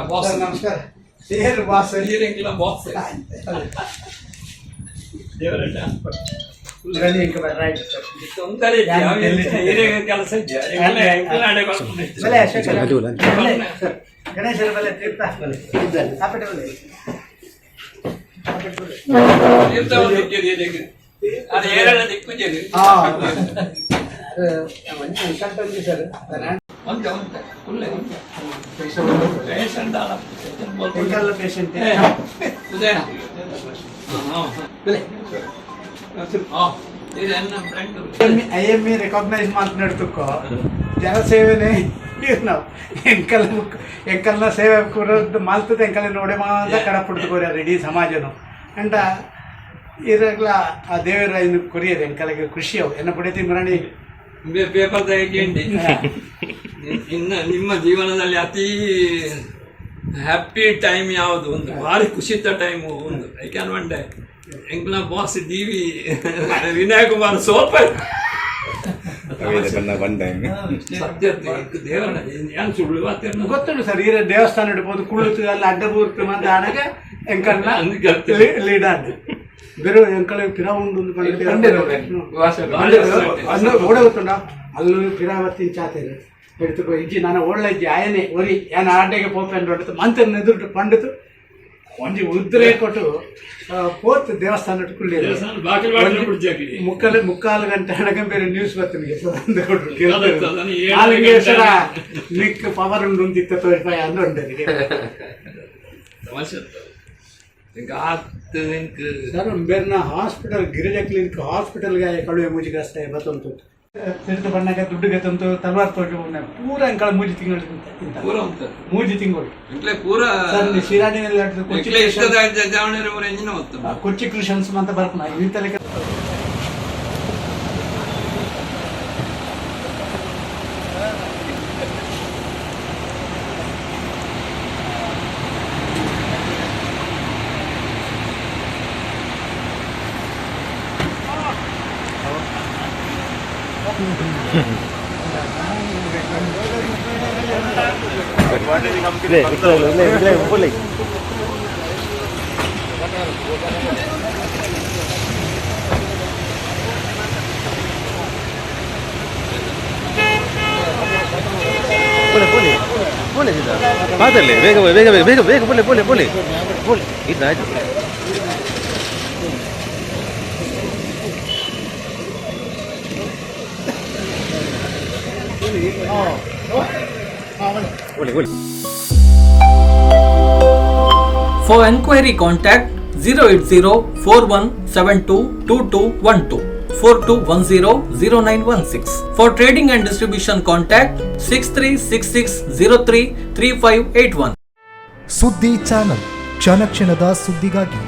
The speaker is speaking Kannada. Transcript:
ಬಾಸ್ ನಮಸ್ಕಾರ. ಏನು ಬಾಸ್ ಹೀರಂಗಿಲ್ಲ ಬಾಸ್ ದೇವರಣ್ಣ ಕೆಲಸ ಗಣೇಶರ ಬಲೆ ತೀರ್ಥ ಅದು ಏರಳ ದಿಕ್ಕು ಪೇಷಂಟ್ IME ರೆಕಾಗ್ನೈಸ್ ಮಾತನಾಡ್ತಕ್ಕೋ ಜನಸೇವೆನೇ ನಾವು ಎಂಕಲ್ನ ಸೇವೆ ಕೊಡೋದು ಮಾಲ್ತದೆ ಎಂಕಲ್ ನೋಡೆ ಮಾತ್ರ ಕಡ ಪುಡ್ತಕೋರ ಇಡೀ ಸಮಾಜನು ಅಂಟ ಇರಾಗ್ಲ ಆ ದೇವರ ಇನ್ನು ಕೊರಿಯರು ಎಂಕಲಿಗೆ ಖುಷಿ ಅವು ಎನ್ನ ಪುಡಿತಿ ಮರಣಿ ಪೇಪರ್ ತೆಗೆಂಡಿ ಇನ್ನು ನಿಮ್ಮ ಜೀವನದಲ್ಲಿ ಅತಿ ಹ್ಯಾಪಿ ಟೈಮ್ ಯಾವುದು ಒಂದು ಭಾರಿ ಖುಷಿತ ಟೈಮು ಒಂದು ಐ ಕ್ಯಾನ್ ಒನ್ ಡೇ ಎಂಕ್ಲ ಬಾಸ್ ಡಿವಿ ವಿನಯ್ ಕುಮಾರ್ ಸೋಪ ದೇವರ ಏನು ಸುಳ್ಳು ಗೊತ್ತುಂಟು ಸರ್ ಈಗ ದೇವಸ್ಥಾನ ಇಡ್ಬೋದು ಕುಳಿತು ಅಲ್ಲಿ ಅಡ್ಡಬೂರ್ತು ಮಂದ ಹಣಗೆ ಎಂಕಲ್ನ ಲೀಡರ್ ಬೇರೆ ಎಂಕಲ್ ಪಿರ ಉಂಡು ಓಡ ಗೊತ್ತುಂಡ ಅಲ್ಲೂ ಪಿರಾವರ್ತಿ ಚಾತೇರು ಎಡ್ತುಕೋ ಇಜ್ಜಿ ನಾನು ಒಳ್ಳೆ ಇಜ್ಜಿ ಆಯನೆ ಒರಿ ಏನು ಆಡ್ಡೆಗೆ ಪೋಪೆಂಡ್ ಹೊಡೆದು ಮಂತನ ಎದುರು ಪಂಡಿತು ಒಂಜಿ ಉದ್ರೆ ಕೊಟ್ಟು ಪೋತ್ ದೇವಸ್ಥಾನ ಮುಕ್ಕಾಲು ಗಂಟೆ ಹಣಗೆ ಬೇರೆ ನ್ಯೂಸ್ ಬರ್ತೀನಿ ನಿಕ್ ಪವರ್ ಉಂಡು ಅಂತಿತ್ತ ತೋರಿಪಾಯ ಅಂದ್ರೆ ಉಂಟು ಸರ್ ಬೇರೆ ಹಾಸ್ಪಿಟಲ್ ಗಿರಿಜಾ ಕ್ಲಿನಿಕ್ ಹಾಸ್ಪಿಟಲ್ಗೆ ಕಳುವೆ ಮೂಜಿಗೆ ಅಷ್ಟೇ ಬತ್ತಂತು ತಿರುತು ಬಣ್ಣಕ್ಕೆ ದುಡ್ಡುಗೆ ತಂತು ತಲವಾರ್ ತೋಟ ಪೂರ ಅಂಕಳ ಮೂಜಿ ತಿಂಗಳು ಮೂಜಿ ತಿಂಗಳು ಶಿರಾಣಿನಲ್ಲಿ ಕೊಚ್ಚಿ ಕೃಷನ್ಸ್ ಅಂತ ಬರ್ತಾನ ಇಂತಲೇ ಮಾತಲ್ಲಿ ಬೇಗ ಬೇಗ ಬೇಗ ಬೇಗ ಬೇಗ ಬೋಲೆ ಬೋಲೆ ಬೋಲೆ ಬೋಲೆ ಇದಾಯ್ತು For enquiry contact 08041722212 42100916. For trading and distribution contact 6366033581. ಸುದ್ದಿ ಚಾನಲ್ ಕ್ಷಣ ಕ್ಷಣದ ಸುದ್ದಿಗಾಗಿ